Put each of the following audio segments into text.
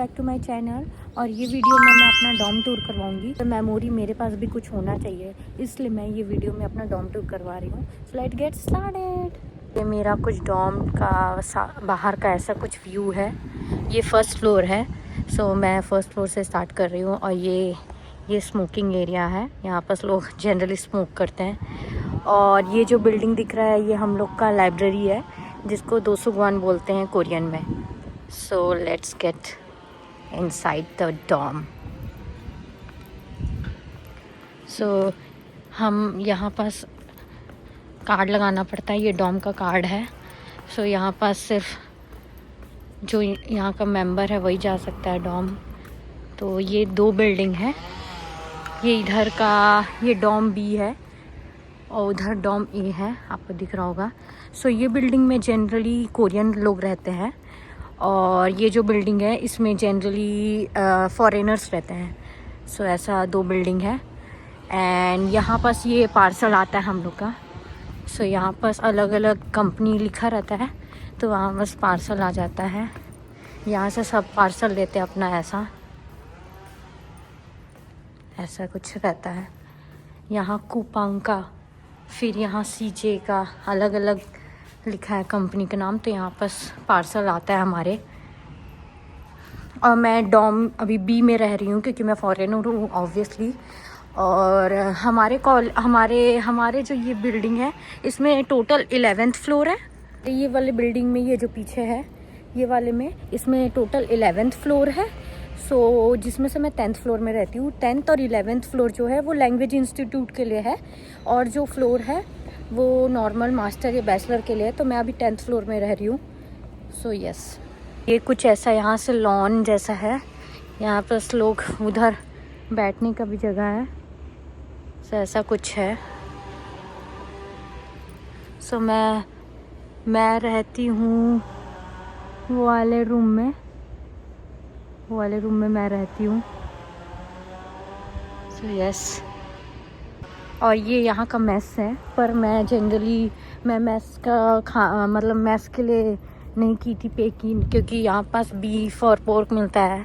Back to my channel. और ये video में मैं अपना डॉम टूर करवाऊंगी। तो मेमोरी मेरे पास भी कुछ होना चाहिए, इसलिए मैं ये वीडियो में अपना डॉम टूर करवा रही हूँ। सो लेट्स गेट स्टार्टेड। ये मेरा कुछ डॉम का बाहर का ऐसा कुछ व्यू है। ये फर्स्ट फ्लोर है। सो मैं फर्स्ट फ्लोर से स्टार्ट कर रही हूँ। और ये स्मोकिंग एरिया है, यहाँ पर लोग जनरली स्मोक करते हैं। और ये जो बिल्डिंग दिख रहा है ये हम लोग का लाइब्रेरी है, जिसको दोसुगवान बोलते हैं कोरियन में। So let's get inside the dome. So हम यहाँ पास कार्ड लगाना पड़ता है, ये डॉम का कार्ड है। सो यहाँ पास सिर्फ जो यहाँ का मेंबर है वही जा सकता है डॉम। तो ये 2 बिल्डिंग है, ये इधर का ये डॉम बी है और उधर डॉम ए है, आपको दिख रहा होगा। सो ये बिल्डिंग में जनरली कोरियन लोग रहते हैं, और ये जो बिल्डिंग है इसमें जनरली फॉरेनर्स रहते हैं। सो ऐसा 2 बिल्डिंग है। एंड यहाँ पास ये पार्सल आता है हम लोग का। सो यहाँ पास अलग अलग कंपनी लिखा रहता है, तो वहाँ बस पार्सल आ जाता है। यहाँ से सब पार्सल लेते हैं अपना, ऐसा कुछ रहता है। यहाँ कूपांग का, फिर यहाँ सीजे का अलग अलग लिखा है कंपनी का नाम। तो यहाँ पास पार्सल आता है हमारे। और मैं डॉम अभी बी में रह रही हूँ क्योंकि मैं फॉरेनर हूँ ऑब्वियसली। और हमारे जो ये बिल्डिंग है इसमें टोटल 11th फ्लोर है। ये वाले बिल्डिंग में, ये जो पीछे है ये वाले में, इसमें टोटल 11th फ्लोर है। सो जिसमें से मैं 10th फ्लोर में रहती हूँ। 10th और 11th फ्लोर जो है वो लैंग्वेज इंस्टीट्यूट के लिए है, और जो फ्लोर है वो नॉर्मल मास्टर या बैचलर के लिए है। तो मैं अभी 10th फ्लोर में रह रही हूँ। सो यस, ये कुछ ऐसा यहाँ से लॉन जैसा है, यहाँ पर लोग उधर बैठने का भी जगह है। सो ऐसा कुछ है। सो मैं रहती हूँ वो वाले रूम में मैं रहती हूँ। सो यस, और ये यहाँ का मेस है। पर मैं जनरली मेस का मेस के लिए नहीं की थी पे की, क्योंकि यहाँ पास बीफ और पोर्क मिलता है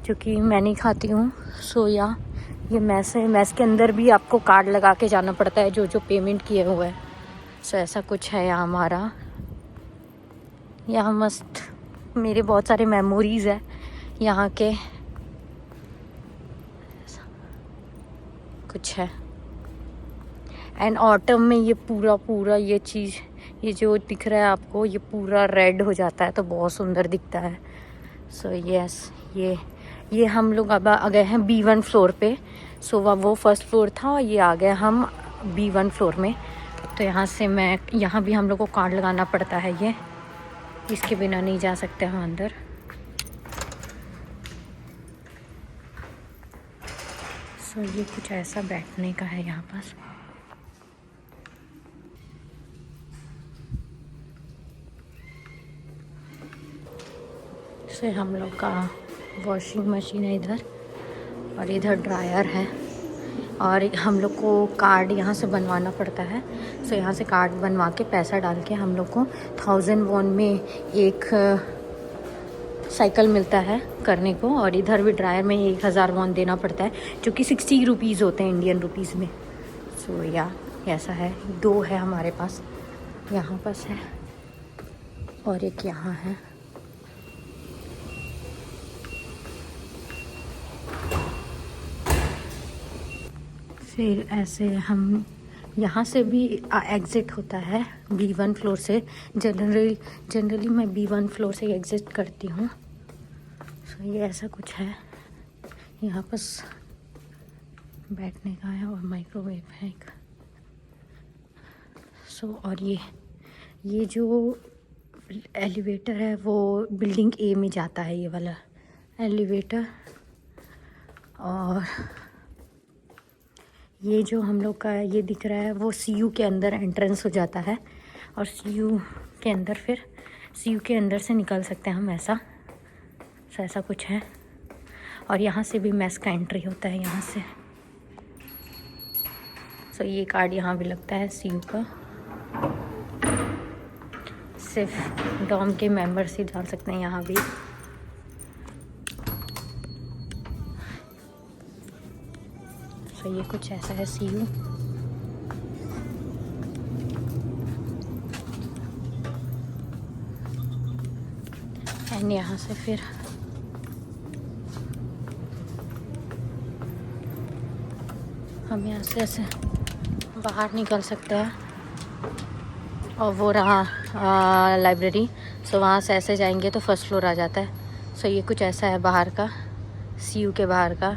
जो कि मैं नहीं खाती हूँ। सो ये मेस है। मेस के अंदर भी आपको कार्ड लगा के जाना पड़ता है जो पेमेंट किए हुए हैं। सो ऐसा कुछ है यहाँ हमारा। यहाँ मस्त मेरे बहुत सारे मेमोरीज़ है यहाँ के, कुछ है। एंड ऑटम में ये पूरा ये चीज़, ये जो दिख रहा है आपको, ये पूरा रेड हो जाता है तो बहुत सुंदर दिखता है। सो यस, ये हम लोग अब आ गए हैं B1 फ्लोर पे। सो वो फर्स्ट फ्लोर था और ये आ गए हम B1 फ्लोर में। तो यहाँ भी हम लोग को कार्ड लगाना पड़ता है, ये इसके बिना नहीं जा सकते हम अंदर। सो ये कुछ ऐसा बैठने का है यहाँ पास। से हम लोग का वॉशिंग मशीन है इधर, और इधर ड्रायर है। और हम लोग को कार्ड यहाँ से बनवाना पड़ता है। सो यहाँ से कार्ड बनवा के पैसा डाल के हम लोग को 1000 वॉन में एक साइकिल मिलता है करने को। और इधर भी ड्रायर में 1000 वॉन देना पड़ता है, जो कि 60 रुपीज़ होते हैं इंडियन रुपीज़ में। सो ऐसा है। 2 है हमारे पास, यहाँ पास है और एक यहाँ है। फिर ऐसे हम यहाँ से भी एग्ज़िट होता है B1 फ्लोर से। जनरली मैं B1 फ्लोर से एग्ज़िट करती हूँ। सो ये ऐसा कुछ है। यहाँ पास बैठने का है और माइक्रोवेव है एक। सो और ये जो एलिवेटर है वो बिल्डिंग ए में जाता है, ये वाला एलिवेटर। और ये जो हम लोग का ये दिख रहा है वो CU के अंदर एंट्रेंस हो जाता है, और CU के अंदर से निकल सकते हैं हम, ऐसा कुछ है। और यहाँ से भी मेस का एंट्री होता है यहाँ से। सो ये कार्ड यहाँ भी लगता है CU का। सिर्फ डॉम के मेंबर्स ही डाल सकते हैं यहाँ भी। सो ये कुछ ऐसा है CU। एंड यहाँ से फिर हम यहाँ से ऐसे बाहर निकल सकते हैं। और वो रहा लाइब्रेरी। सो वहाँ से ऐसे जाएंगे तो फर्स्ट फ्लोर आ जाता है। सो ये कुछ ऐसा है बाहर का, CU के बाहर का।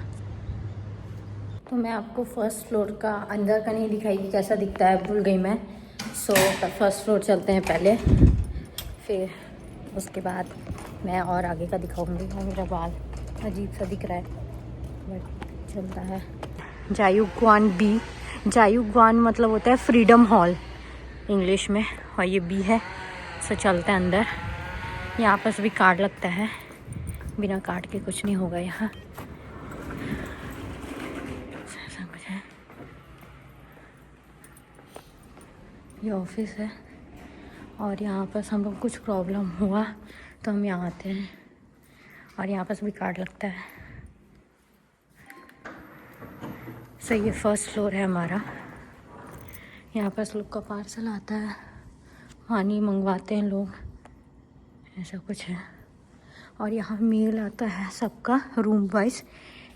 तो मैं आपको फर्स्ट फ्लोर का अंदर का नहीं दिखाई कि कैसा दिखता है, भूल गई मैं। सो फर्स्ट फ्लोर चलते हैं पहले, फिर उसके बाद मैं और आगे का दिखाऊंगी। और मेरा बाल अजीब सा दिख रहा है बट चलता है। जायुग्वान बी, जायुग्वान मतलब होता है फ्रीडम हॉल इंग्लिश में, और ये बी है। सो चलते हैं अंदर। यहाँ पर भी कार्ड लगता है, बिना कार्ड के कुछ नहीं होगा यहाँ। ऐसा कुछ है, ये ऑफिस है। और यहाँ पर हम लोग कुछ प्रॉब्लम हुआ तो हम यहाँ आते हैं, और यहाँ पर भी कार्ड लगता है। सो ये फर्स्ट फ्लोर है हमारा। यहाँ पर लोग का पार्सल आता है, पानी मंगवाते हैं लोग, ऐसा कुछ है। और यहाँ मेल आता है सबका रूम वाइज।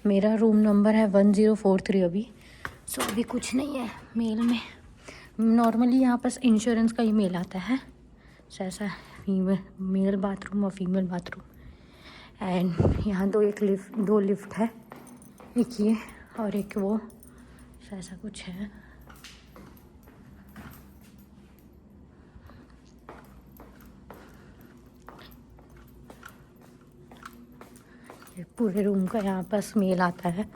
मेरा रूम नंबर है 1043 अभी। सो अभी कुछ नहीं है मेल में। नॉर्मली यहाँ पर इंश्योरेंस का ही मेल आता है। सो ऐसा मेल बाथरूम और फीमेल बाथरूम। एंड यहाँ दो लिफ्ट है, एक ये और एक वो। सो ऐसा कुछ है। ये पूरे रूम का यहाँ पर मेल आता है।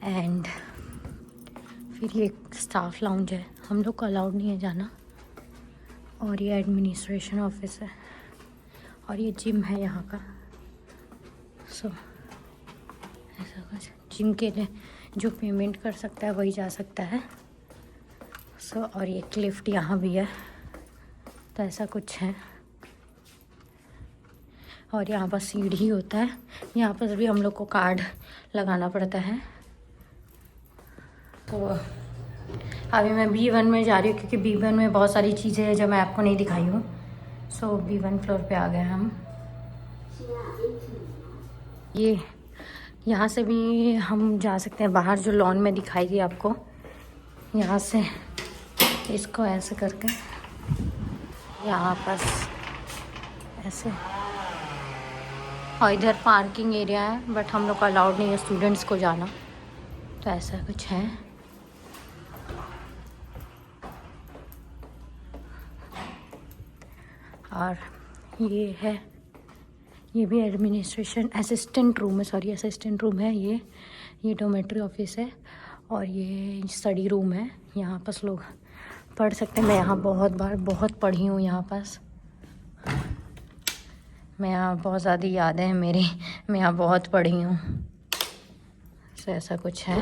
एंड फिर ये स्टाफ लाउंज है, हम लोग को अलाउड नहीं है जाना। और ये एडमिनिस्ट्रेशन ऑफिस है, और ये जिम है यहाँ का। सो ऐसा कुछ, जिम के लिए जो पेमेंट कर सकता है वही जा सकता है। सो और ये लिफ्ट यहाँ भी है। तो ऐसा कुछ है। और यहाँ पर सीढ़ी होता है, यहाँ पर भी हम लोग को कार्ड लगाना पड़ता है। तो अभी मैं B1 में जा रही हूँ, क्योंकि B1 में बहुत सारी चीज़ें हैं जो मैं आपको नहीं दिखाई हूँ। सो B1 फ्लोर पे आ गए हम। ये यहाँ से भी हम जा सकते हैं बाहर, जो लॉन में दिखाई दी आपको। यहाँ से इसको ऐसे करके यहाँ पास ऐसे, और इधर पार्किंग एरिया है, बट हम लोग को अलाउड नहीं है स्टूडेंट्स को जाना। तो ऐसा कुछ है। और ये है, ये भी एडमिनिस्ट्रेशन असिस्टेंट रूम है, सॉरी असिस्टेंट रूम है। ये डोमेट्री ऑफिस है, और ये स्टडी रूम है। यहाँ पास लोग पढ़ सकते हैं। मैं यहाँ बहुत पढ़ी हूँ यहाँ पास। मैं यहाँ बहुत ज़्यादा यादें हैं मेरी, मैं यहाँ बहुत पढ़ी हूँ। सो ऐसा कुछ है।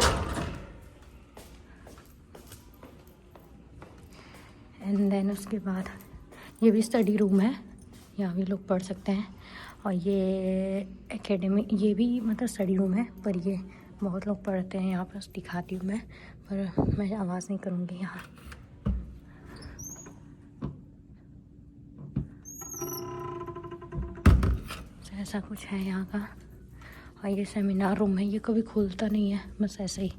एंड देन उसके बाद ये भी स्टडी रूम है, यहाँ भी लोग पढ़ सकते हैं। और ये एकेडमी, ये भी मतलब स्टडी रूम है, पर ये बहुत लोग पढ़ते हैं यहाँ पर। दिखाती हूँ मैं, पर मैं आवाज़ नहीं करूँगी यहाँ। ऐसा कुछ है यहाँ का। और ये सेमिनार रूम है, ये कभी खुलता नहीं है, बस ऐसे ही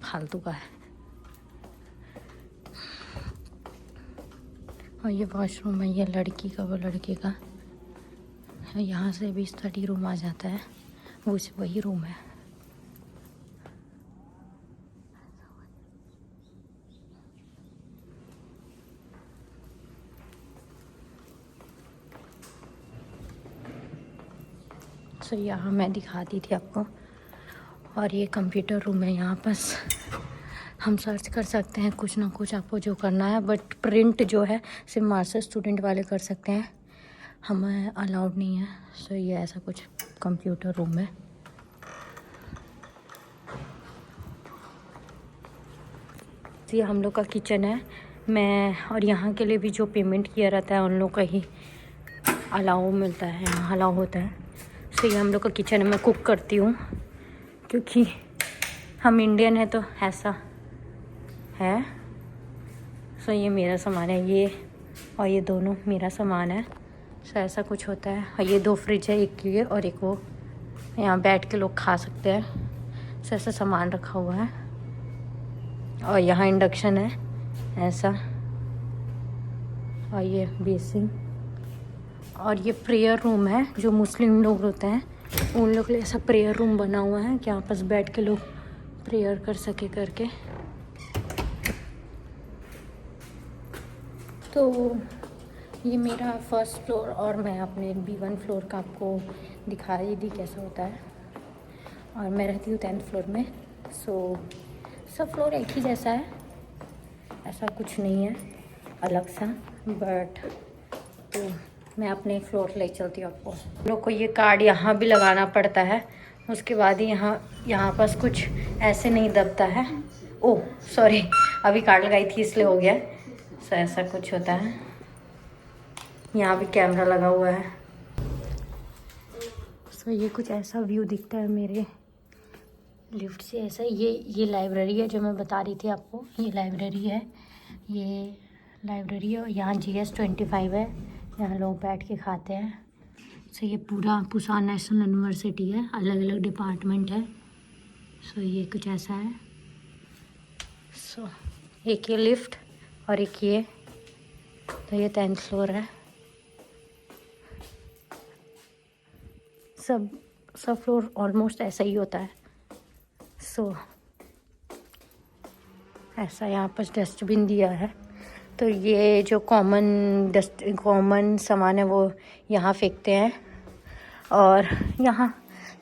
फालतू का है। और ये वॉशरूम है, ये लड़की का वो लड़के का। यहाँ से भी स्टडी रूम आ जाता है, वो वही रूम है। सो यहाँ मैं दिखाती थी आपको। और ये कंप्यूटर रूम है, यहाँ पास हम सर्च कर सकते हैं कुछ ना कुछ आपको जो करना है। बट प्रिंट जो है सिर्फ मास्टर्स स्टूडेंट वाले कर सकते हैं, हमें अलाउड नहीं है। सो ये ऐसा कुछ कंप्यूटर रूम है। ये हम लोग का किचन है। मैं और यहाँ के लिए भी जो पेमेंट किया रहता है उन लोग का ही अलाउ मिलता है, यहाँ अलाउ होता है। सो ये हम लोग का किचन है, मैं कुक करती हूँ, क्योंकि हम इंडियन है तो ऐसा है। सो ये मेरा सामान है, ये और ये दोनों मेरा सामान है। सो ऐसा कुछ होता है। और ये 2 फ्रिज है, एक ये और एक वो, यहाँ बैठ के लोग खा सकते हैं। सो ऐसा सामान रखा हुआ है। और यहाँ इंडक्शन है ऐसा। और ये बेसिन और ये प्रेयर रूम है। जो मुस्लिम लोग होते हैं उन लोग के लिए ऐसा प्रेयर रूम बना हुआ है कि आपस बैठ के लोग प्रेयर कर सके करके। तो ये मेरा फर्स्ट फ्लोर और मैं अपने B1 फ्लोर का आपको दिखा ही दी कैसा होता है। और मैं रहती हूँ 10th फ्लोर में। सो सब फ्लोर एक ही जैसा है, ऐसा कुछ नहीं है अलग सा। बट तो मैं अपने फ्लोर ले चलती हूँ आपको। लोग को ये कार्ड यहाँ भी लगाना पड़ता है, उसके बाद ही यहाँ पास कुछ ऐसे नहीं दबता है। ओह सॉरी, अभी कार्ड लगाई थी इसलिए हो गया। सो ऐसा कुछ होता है। यहाँ भी कैमरा लगा हुआ है। सो ये कुछ ऐसा व्यू दिखता है मेरे लिफ्ट से ऐसा। ये लाइब्रेरी है जो मैं बता रही थी आपको। ये लाइब्रेरी है, ये लाइब्रेरी है। और यहाँ GS25 है, यहाँ लोग बैठ के खाते हैं। सो ये पूरा पुसान नेशनल यूनिवर्सिटी है, अलग अलग डिपार्टमेंट है। सो ये कुछ ऐसा है। सो एक ये लिफ्ट और एक ये, तो ये 10th फ्लोर है। सब फ्लोर ऑलमोस्ट ऐसा ही होता है। सो ऐसा यहाँ पर डस्टबिन दिया है। तो ये जो कॉमन सामान है वो यहाँ फेंकते हैं। और यहाँ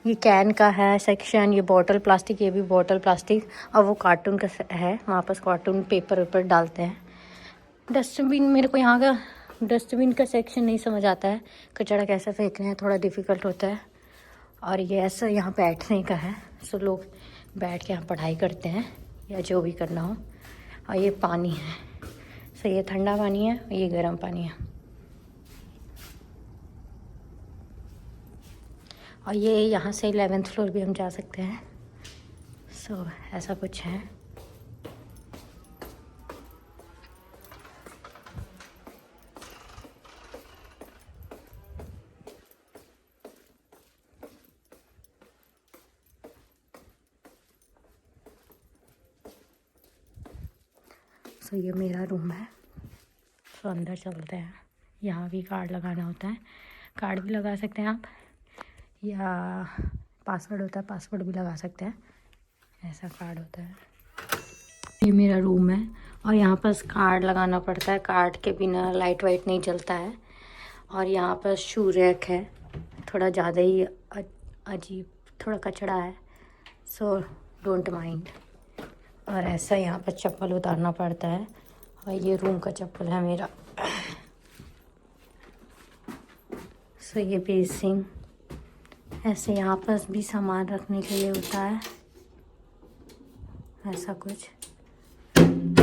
ये कैन का है सेक्शन, ये बॉटल प्लास्टिक, ये भी बॉटल प्लास्टिक। और वो कार्टून का है, वहाँ पर कार्टून पेपर वेपर डालते हैं। डस्टबिन, मेरे को यहाँ का डस्टबिन का सेक्शन नहीं समझ आता है, कचरा कैसे फेंकना है, थोड़ा डिफ़िकल्ट होता है। और ये ऐसा यहाँ बैठने का है। सो लोग बैठ के यहाँ पढ़ाई करते हैं या जो भी करना हो। और ये पानी है। सो ये ठंडा पानी है और ये गर्म पानी है। और ये यहाँ से 11th फ्लोर भी हम जा सकते हैं। सो ऐसा कुछ है। सो ये मेरा रूम है। सो अंदर चलते हैं। यहाँ भी कार्ड लगाना होता है, कार्ड भी लगा सकते हैं आप, या पासवर्ड होता है, पासवर्ड भी लगा सकते हैं। ऐसा कार्ड होता है। ये मेरा रूम है और यहाँ पर कार्ड लगाना पड़ता है, कार्ड के बिना लाइट वाइट नहीं जलता है। और यहाँ पर शू रैक है, थोड़ा ज़्यादा ही अजीब, थोड़ा कचड़ा है। So don't mind. और ऐसा यहाँ पर चप्पल उतारना पड़ता है। और ये रूम का चप्पल है मेरा। सो ये बेसिंग, ऐसे यहाँ पर भी सामान रखने के लिए होता है, ऐसा कुछ।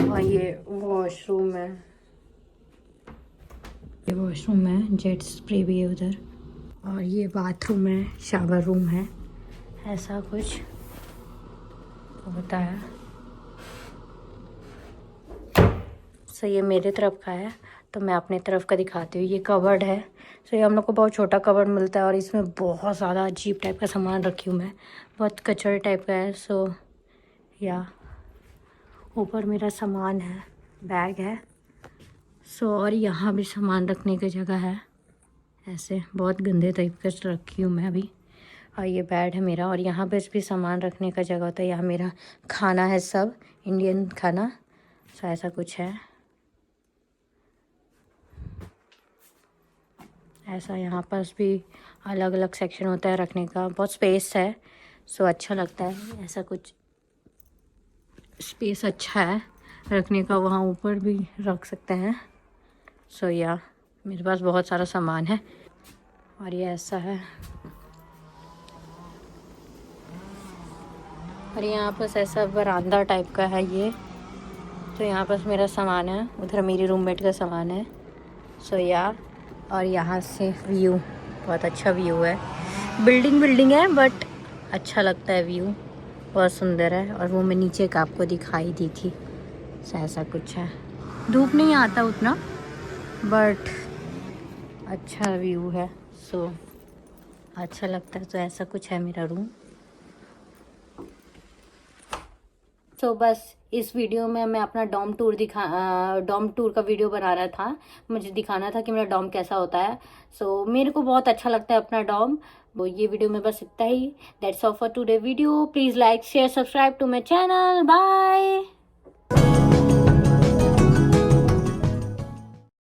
और ये वॉशरूम है, ये वॉशरूम है, जेट स्प्रे भी है उधर। और ये बाथरूम है, शावर रूम है, ऐसा कुछ होता है। सो ये मेरे तरफ का है, तो मैं अपने तरफ का दिखाती हूँ। ये कबर्ड है। सो ये हम लोग को बहुत छोटा कबर्ड मिलता है और इसमें बहुत ज़्यादा अजीब टाइप का सामान रखी हूँ मैं, बहुत कचरे टाइप का है। सो या ऊपर मेरा सामान है, बैग है। सो और यहाँ भी सामान रखने की जगह है, ऐसे बहुत गंदे टाइप का रखी हूँ मैं अभी। और ये बेड है मेरा। और यहाँ पे भी सामान रखने का जगह होता है। यहाँ मेरा खाना है, सब इंडियन खाना। सो ऐसा कुछ है। ऐसा यहाँ पास भी अलग अलग सेक्शन होता है रखने का, बहुत स्पेस है। सो अच्छा लगता है, ऐसा कुछ स्पेस अच्छा है रखने का। वहाँ ऊपर भी रख सकते हैं। सो या मेरे पास बहुत सारा सामान है। और ये ऐसा है। और यहाँ पास ऐसा बरामदा टाइप का है ये। तो यहाँ पास मेरा सामान है, उधर मेरी रूममेट का सामान है। सो या और यहाँ से व्यू, बहुत अच्छा व्यू है। बिल्डिंग है बट अच्छा लगता है व्यू। बहुत सुंदर है। और वो मैं नीचे का आपको दिखाई दी थी, सो ऐसा कुछ है। धूप नहीं आता उतना, बट अच्छा व्यू है, सो अच्छा लगता है। तो ऐसा कुछ है मेरा रूम। तो बस इस वीडियो में मैं अपना डॉम टूर का वीडियो बना रहा था। मुझे दिखाना था कि मेरा डॉम कैसा होता है। सो मेरे को बहुत अच्छा लगता है अपना डॉम। वो ये वीडियो में बस इतना ही। That's all for today video. Please like share subscribe to my channel. Bye.